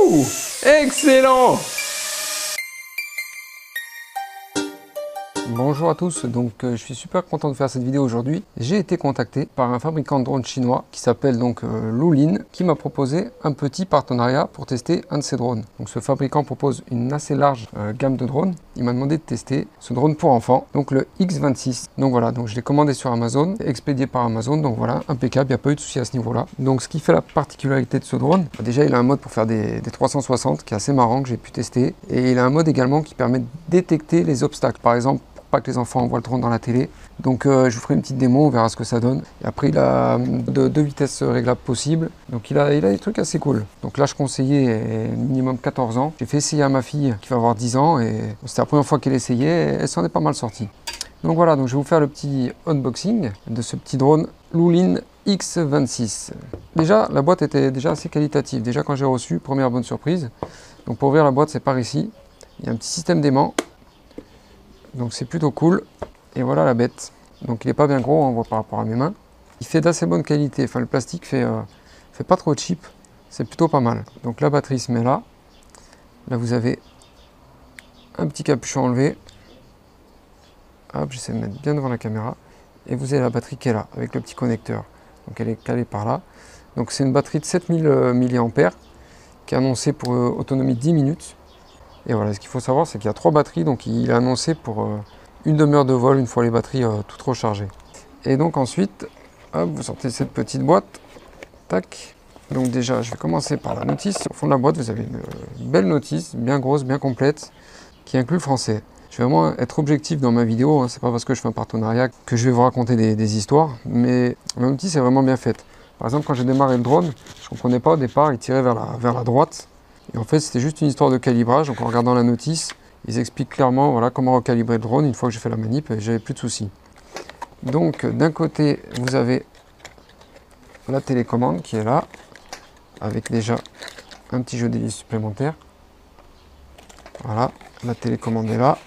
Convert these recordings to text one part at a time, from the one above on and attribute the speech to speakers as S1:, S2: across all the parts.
S1: Wouh! Excellent! Bonjour à tous, donc je suis super content de faire cette vidéo aujourd'hui. J'ai été contacté par un fabricant de drones chinois qui s'appelle donc Lulin, qui m'a proposé un petit partenariat pour tester un de ses drones. Donc ce fabricant propose une assez large gamme de drones. Il m'a demandé de tester ce drone pour enfants, donc le X26. Donc voilà, donc je l'ai commandé sur Amazon, expédié par Amazon, donc voilà, impeccable, il n'y a pas eu de souci à ce niveau-là. Donc ce qui fait la particularité de ce drone, déjà il a un mode pour faire des 360 qui est assez marrant, que j'ai pu tester, et il a un mode également qui permet de détecter les obstacles. Par exemple, pas que les enfants voient le drone dans la télé. Donc je vous ferai une petite démo, on verra ce que ça donne. Et après il a deux vitesses réglables possibles. Donc il a des trucs assez cool. Donc là je conseillais minimum 14 ans. J'ai fait essayer à ma fille qui va avoir 10 ans et c'était la première fois qu'elle essayait et elle s'en est pas mal sortie. Donc voilà, donc je vais vous faire le petit unboxing de ce petit drone Lulin X26. Déjà la boîte était déjà assez qualitative. Déjà quand j'ai reçu, première bonne surprise. Donc pour ouvrir la boîte c'est par ici. Il y a un petit système d'aimant. Donc c'est plutôt cool. Et voilà la bête. Donc il n'est pas bien gros, on voit par rapport à mes mains. Il fait d'assez bonne qualité. Enfin le plastique fait pas trop cheap. C'est plutôt pas mal. Donc la batterie se met là. Là vous avez un petit capuchon enlevé. Hop, j'essaie de mettre bien devant la caméra. Et vous avez la batterie qui est là, avec le petit connecteur. Donc elle est calée par là. Donc c'est une batterie de 7000 mAh qui est annoncée pour autonomie de 10 minutes. Et voilà, ce qu'il faut savoir, c'est qu'il y a 3 batteries, donc il est annoncé pour une demi-heure de vol, une fois les batteries toutes rechargées. Et donc ensuite, hop, vous sortez cette petite boîte, tac. Donc déjà, je vais commencer par la notice. Au fond de la boîte, vous avez une belle notice, bien grosse, bien complète, qui inclut le français. Je vais vraiment être objectif dans ma vidéo, hein. C'est pas parce que je fais un partenariat que je vais vous raconter des histoires, mais la notice est vraiment bien faite. Par exemple, quand j'ai démarré le drone, je ne comprenais pas au départ, il tirait vers la droite. Et en fait, c'était juste une histoire de calibrage. Donc en regardant la notice, ils expliquent clairement voilà, comment recalibrer le drone une fois que j'ai fait la manip et j'avais plus de soucis. Donc d'un côté, vous avez la télécommande qui est là, avec déjà un petit jeu d'hélice supplémentaire. Voilà, la télécommande est là.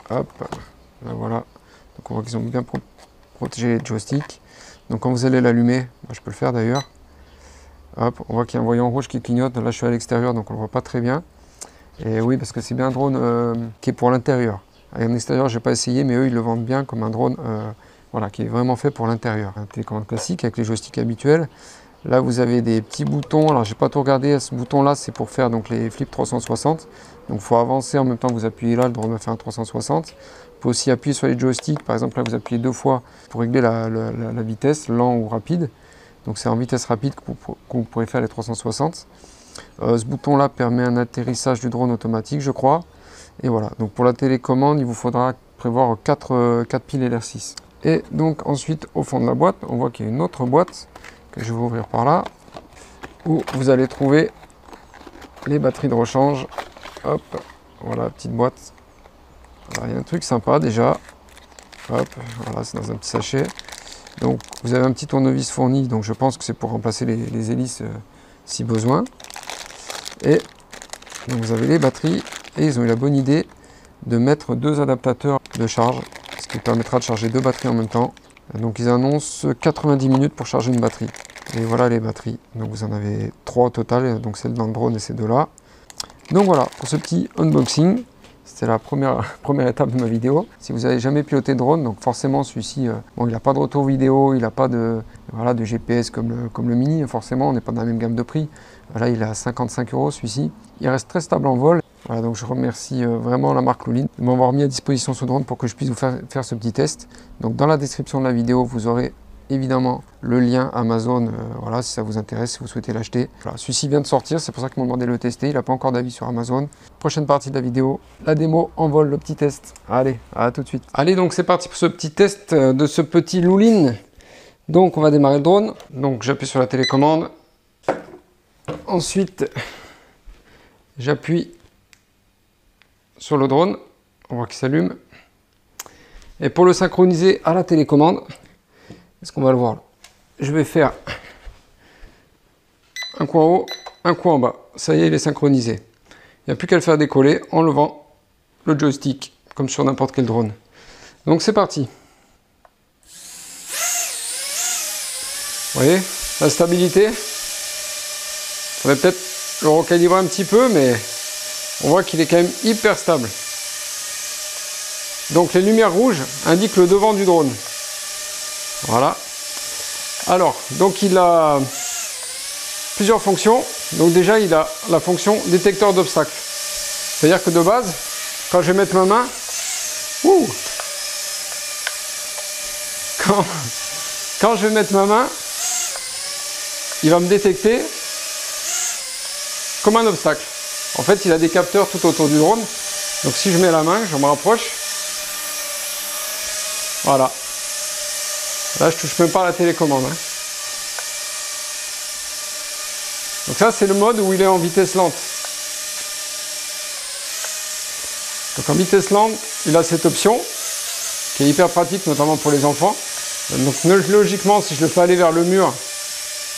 S1: Hop, là voilà. Donc on voit qu'ils ont bien protégé les joysticks. Donc quand vous allez l'allumer, moi je peux le faire d'ailleurs. Hop, on voit qu'il y a un voyant rouge qui clignote. Là, je suis à l'extérieur, donc on ne le voit pas très bien. Et oui, parce que c'est bien un drone qui est pour l'intérieur. En extérieur, je n'ai pas essayé, mais eux, ils le vendent bien comme un drone voilà, qui est vraiment fait pour l'intérieur. Un télécommande classique avec les joysticks habituels. Là, vous avez des petits boutons. Alors, je n'ai pas tout regardé. Ce bouton-là, c'est pour faire donc, les flips 360. Donc, il faut avancer en même temps que vous appuyez là. Le drone va faire un 360. Vous pouvez aussi appuyer sur les joysticks. Par exemple, là, vous appuyez 2 fois pour régler la vitesse, lent ou rapide. Donc c'est en vitesse rapide que vous pourrez faire les 360. Ce bouton-là permet un atterrissage du drone automatique, je crois. Et voilà, donc pour la télécommande, il vous faudra prévoir 4 piles LR6. Et donc ensuite, au fond de la boîte, on voit qu'il y a une autre boîte que je vais ouvrir par là, où vous allez trouver les batteries de rechange. Hop, voilà, petite boîte. Alors, il y a un truc sympa déjà. Hop, voilà, c'est dans un petit sachet. Donc vous avez un petit tournevis fourni, donc je pense que c'est pour remplacer les hélices si besoin. Et donc vous avez les batteries et ils ont eu la bonne idée de mettre 2 adaptateurs de charge, ce qui permettra de charger 2 batteries en même temps. Donc ils annoncent 90 minutes pour charger une batterie. Et voilà les batteries. Donc vous en avez 3 au total, donc celle dans le drone et ces 2 là. Donc voilà pour ce petit unboxing. C'est la première étape de ma vidéo. Si vous n'avez jamais piloté de drone, donc forcément celui-ci, bon, il n'a pas de retour vidéo, il n'a pas de GPS comme le Mini, forcément, on n'est pas dans la même gamme de prix. Là, il est à 55 € celui-ci. Il reste très stable en vol. Voilà, donc je remercie vraiment la marque Lulin de m'avoir mis à disposition ce drone pour que je puisse vous faire ce petit test. Donc dans la description de la vidéo, vous aurez évidemment le lien Amazon, voilà, si ça vous intéresse, si vous souhaitez l'acheter. Voilà, celui-ci vient de sortir, c'est pour ça qu'ils m'ont demandé de le tester, il n'a pas encore d'avis sur Amazon. Prochaine partie de la vidéo, la démo en vol, le petit test. Allez, à tout de suite. Allez, donc c'est parti pour ce petit test de ce petit Lulin. Donc on va démarrer le drone. Donc j'appuie sur la télécommande. Ensuite, j'appuie sur le drone. On voit qu'il s'allume. Et pour le synchroniser à la télécommande, est-ce qu'on va le voir là? Je vais faire un coin en haut, un coin en bas. Ça y est, il est synchronisé. Il n'y a plus qu'à le faire décoller en levant le joystick, comme sur n'importe quel drone. Donc c'est parti. Vous voyez, la stabilité. Il faudrait peut-être le recalibrer un petit peu, mais on voit qu'il est quand même hyper stable. Donc les lumières rouges indiquent le devant du drone. Voilà. Alors, donc il a plusieurs fonctions. Donc déjà, il a la fonction détecteur d'obstacles. C'est-à-dire que de base, quand je vais mettre ma main, quand je vais mettre ma main, il va me détecter comme un obstacle. En fait, il a des capteurs tout autour du drone. Donc si je mets la main, je me rapproche. Voilà. Là, je touche même pas à la télécommande. Hein. Donc ça, c'est le mode où il est en vitesse lente. Donc en vitesse lente, il a cette option qui est hyper pratique, notamment pour les enfants. Donc logiquement, si je le fais aller vers le mur,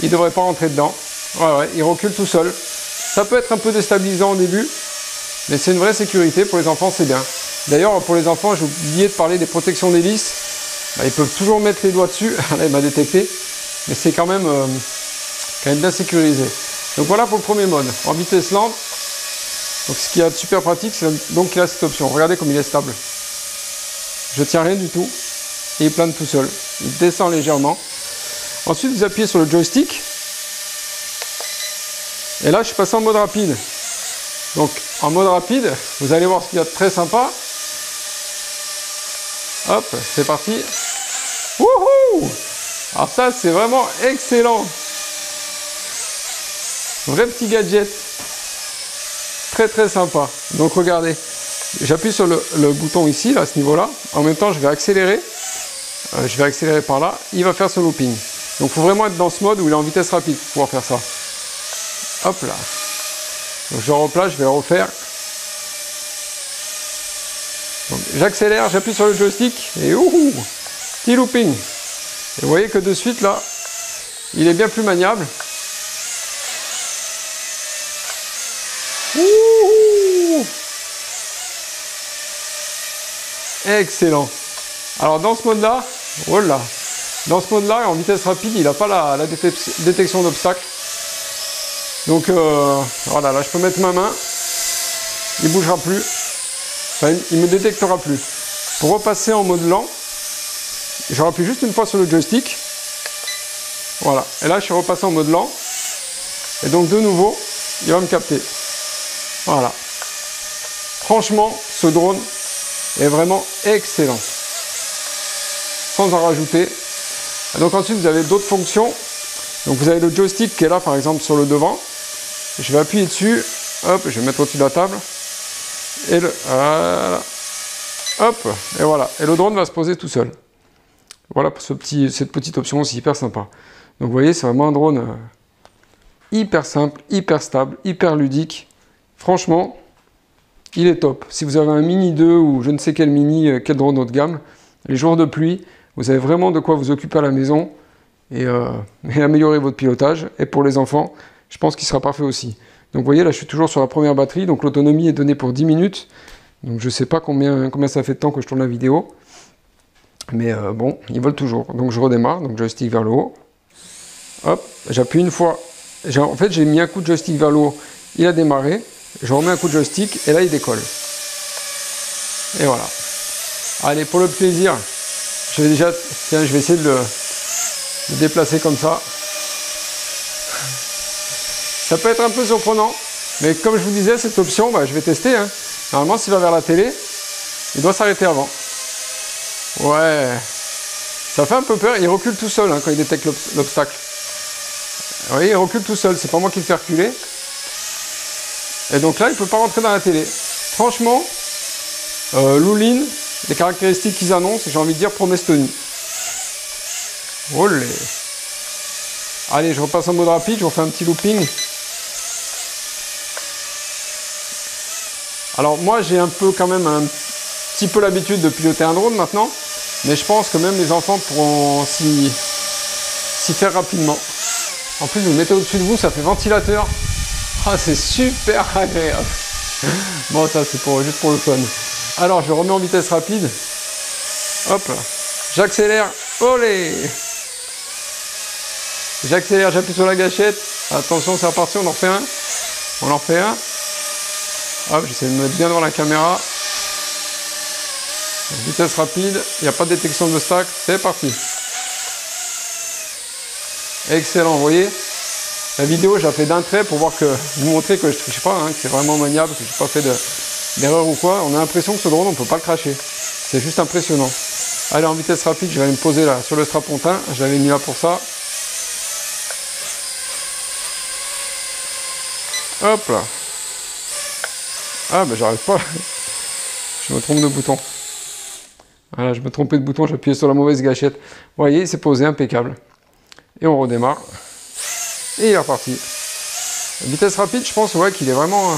S1: il ne devrait pas rentrer dedans. Ouais, il recule tout seul. Ça peut être un peu déstabilisant au début, mais c'est une vraie sécurité. Pour les enfants, c'est bien. D'ailleurs, pour les enfants, j'ai oublié de parler des protections d'hélice. Ils peuvent toujours mettre les doigts dessus. Là, il m'a détecté. Mais c'est quand même bien sécurisé. Donc voilà pour le premier mode, en vitesse lente. Donc ce qui est super pratique, c'est donc qu'il a cette option. Regardez comme il est stable. Je tiens rien du tout. Et il plane tout seul. Il descend légèrement. Ensuite, vous appuyez sur le joystick. Et là, je suis passé en mode rapide. Donc, en mode rapide, vous allez voir ce qu'il y a de très sympa. Hop, c'est parti. Wouhou! Alors ça, c'est vraiment excellent. Vrai petit gadget. Très très sympa. Donc regardez, j'appuie sur le bouton ici, là, à ce niveau-là. En même temps, je vais accélérer. Je vais accélérer par là. Il va faire ce looping. Donc il faut vraiment être dans ce mode où il est en vitesse rapide pour pouvoir faire ça. Hop là. Donc je replace, je vais le refaire. J'accélère, j'appuie sur le joystick et ouhou, petit looping. Et vous voyez que de suite là, il est bien plus maniable. Ouhou. Excellent. Alors dans ce mode-là, voilà. Dans ce mode-là, en vitesse rapide, il n'a pas la détection d'obstacles. Donc voilà, là je peux mettre ma main, il ne bougera plus, enfin, il ne me détectera plus. Pour repasser en mode lent, je rappuie juste une fois sur le joystick. Voilà, et là je suis repassé en mode lent. Et donc de nouveau, il va me capter. Voilà. Franchement, ce drone est vraiment excellent. Sans en rajouter. Et donc ensuite, vous avez d'autres fonctions. Donc vous avez le joystick qui est là, par exemple, sur le devant. Je vais appuyer dessus. Hop, je vais mettre au-dessus de la table. Et voilà. Hop, et voilà. Et le drone va se poser tout seul. Voilà pour cette petite option aussi hyper sympa. Donc vous voyez, c'est vraiment un drone hyper simple, hyper stable, hyper ludique. Franchement, il est top. Si vous avez un Mini 2 ou je ne sais quel Mini, quel drone haut de gamme, les jours de pluie, vous avez vraiment de quoi vous occuper à la maison et améliorer votre pilotage. Et pour les enfants, je pense qu'il sera parfait aussi. Donc vous voyez, là je suis toujours sur la première batterie, donc l'autonomie est donnée pour 10 minutes. Donc je ne sais pas combien ça fait de temps que je tourne la vidéo. Mais bon, il vole toujours. Donc je redémarre, donc joystick vers le haut. Hop, j'appuie une fois. En fait, j'ai mis un coup de joystick vers le haut, il a démarré. Je remets un coup de joystick et là il décolle. Et voilà. Allez, pour le plaisir, je vais essayer de le déplacer comme ça. Ça peut être un peu surprenant, mais comme je vous disais, cette option, je vais tester. Hein. Normalement, s'il va vers la télé, il doit s'arrêter avant. Ouais, ça fait un peu peur. Il recule tout seul hein, quand il détecte l'obstacle. Vous voyez, il recule tout seul. C'est pas moi qui le fais reculer. Et donc là, il ne peut pas rentrer dans la télé. Franchement, Loulin, les caractéristiques qu'ils annoncent, j'ai envie de dire promesse tenue. Olé. Allez, je repasse en mode rapide, je refais un petit looping. Alors moi, j'ai un petit peu l'habitude de piloter un drone maintenant, mais je pense que même les enfants pourront s'y faire rapidement. En plus, vous le mettez au-dessus de vous, ça fait ventilateur. Ah, c'est super agréable. Bon, ça c'est juste pour le fun. Alors, je remets en vitesse rapide. Hop, j'accélère. Olé! J'accélère, j'appuie sur la gâchette. Attention, c'est reparti, on en refait un. On en fait un. Hop, j'essaie de me mettre bien devant la caméra. Vitesse rapide, il n'y a pas de détection d'obstacle, c'est parti. Excellent, vous voyez, la vidéo je la fais d'un trait pour voir que, vous montrer que je ne triche pas, hein, que c'est vraiment maniable, que je n'ai pas fait d'erreur ou quoi. On a l'impression que ce drone on ne peut pas le cracher. C'est juste impressionnant. Allez, en vitesse rapide, je vais aller me poser là sur le strapontin, je l'avais mis là pour ça. Hop là. Ah ben j'arrive pas. Je me trompe de bouton. Voilà, je me trompais de bouton, j'ai appuyé sur la mauvaise gâchette. Vous voyez, c'est posé, impeccable. Et on redémarre. Et il est reparti. Vitesse rapide, je pense ouais, qu'il est vraiment...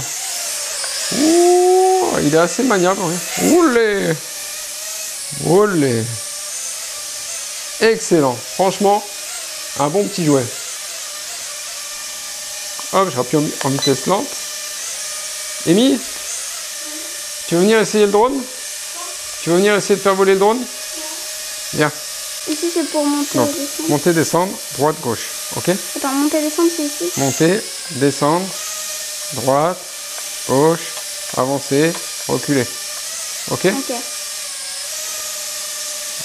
S1: Ouh, il est assez maniable. Oui. Oulé. Oulé. Excellent. Franchement, un bon petit jouet. Hop, je rappuie en vitesse lente. Amy, tu veux venir essayer le drone? Tu veux venir essayer de faire voler le drone? Viens.
S2: Ici c'est pour monter
S1: Non.
S2: et descendre.
S1: Monter, descendre, droite, gauche. Ok?
S2: Attends, monter et descendre c'est ici.
S1: Monter, descendre, droite, gauche, avancer, reculer. Ok?
S2: Ok.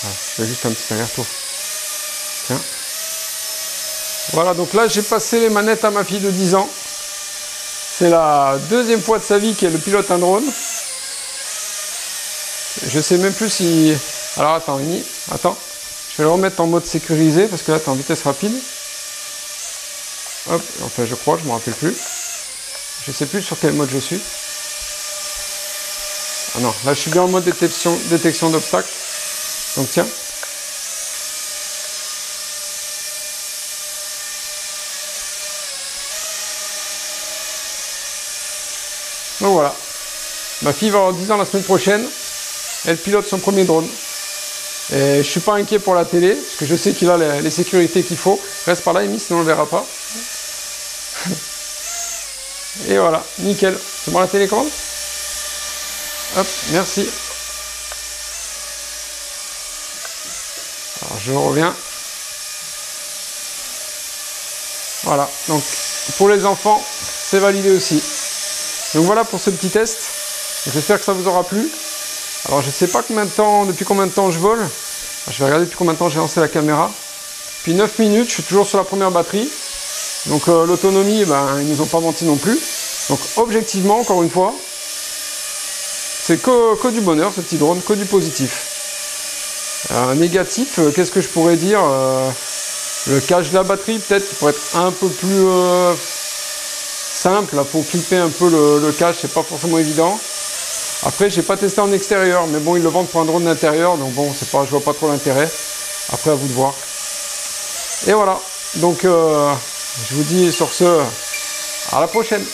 S1: Ah, je fais juste un petit aller-retour. Tiens. Voilà, donc là j'ai passé les manettes à ma fille de 10 ans. C'est la deuxième fois de sa vie qu'elle pilote un drone. Je sais même plus si... Alors attends, Amy, attends. Je vais le remettre en mode sécurisé parce que là, tu es en vitesse rapide. Hop, enfin je crois, je ne me rappelle plus. Je sais plus sur quel mode je suis. Ah non, là je suis bien en mode détection d'obstacles. Donc tiens. Donc voilà. Ma fille va avoir 10 ans la semaine prochaine. Elle pilote son premier drone. Et je suis pas inquiet pour la télé, parce que je sais qu'il a les sécurités qu'il faut. Reste par là, Amy, sinon on ne le verra pas. Et voilà, nickel. C'est bon la télécommande? Hop, merci. Alors je reviens. Voilà, donc pour les enfants, c'est validé aussi. Donc voilà pour ce petit test. J'espère que ça vous aura plu. Alors je sais pas depuis combien de temps je vole. Je vais regarder depuis combien de temps j'ai lancé la caméra. Puis 9 minutes, je suis toujours sur la première batterie. Donc l'autonomie, ben, ils nous ont pas menti non plus. Donc objectivement, encore une fois, c'est que du bonheur ce petit drone, que du positif. Négatif, qu'est-ce que je pourrais dire? Le cache de la batterie peut-être qui pourrait être un peu plus simple. Là, faut clipper un peu le cache, c'est pas forcément évident. Après, j'ai pas testé en extérieur, mais bon, ils le vendent pour un drone d'intérieur, donc bon, c'est pas, je vois pas trop l'intérêt. Après, à vous de voir. Et voilà. Donc, je vous dis sur ce, à la prochaine.